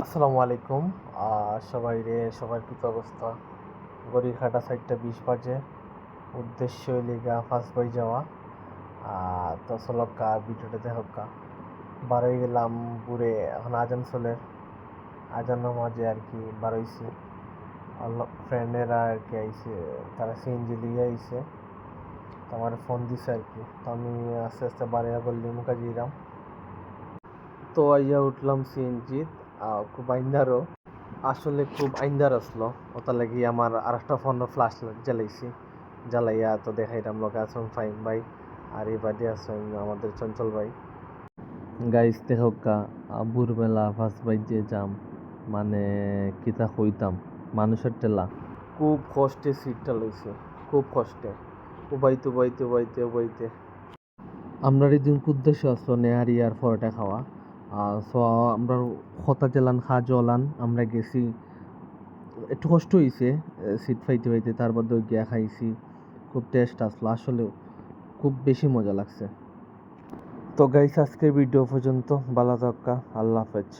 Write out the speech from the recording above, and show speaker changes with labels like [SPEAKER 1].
[SPEAKER 1] আসসালামু আলাইকুম। সবার কি অবস্থা? ঘড়ির কাঁটা 4:20 বাজে। উদ্দেশ্য লিগা ফার্স্ট বাই যাওয়া। তো চলক্কা ভিডিওটা দেখক্কা বারোই গেলাম পুরে। এখন আজান চলে, আজানের মাঝে আর কি বারোইছি। ফ্রেন্ডেরা আর কি আইসে, তারা সিএনজি লিয়ে আইসে, তো আমার ফোন দিছে আর কি। তো আমি আস্তে আস্তে বাড়িয়া গল্লি মুখা দিলাম। তো আইয়া উঠলাম সিএনজি। খুব আইন্দারও, আসলে খুব আইন্দার আসলো। ওটা লাগি আমার আর একটা ফোনের ফ্ল্যাশ লাইট জ্বালাইছি। জ্বালাইয়া তো দেখাইলাম লোক আছেন ফাইম ভাই, আর এই বাদে আছেন আমাদের চঞ্চল ভাই। গাইস দেখোকা, ভোরবেলা ফার্স্ট বাইক যে যাম, মানে কিতা হইতাম মানুষের টেলা। খুব কষ্টে সিটটা লইছে, খুব কষ্টে উবাইতে উবাইতে উবাইতে উবাইতে। আমরা এদিন উদ্দেশ্য আসলো নেহারি আর পরোটা খাওয়া। সো আমরা হতা জেলান জলান আমরা গেছি। একটু কষ্ট হয়েছে সিট পাইতে পাইতে, তারপর দই গিয়া খাইছি। খুব টেস্ট আসলো, আসলে খুব বেশি মজা লাগছে। তো গাইস, আজকের ভিডিও পর্যন্ত। ভালো থাকা, আল্লাহ হাফেজ।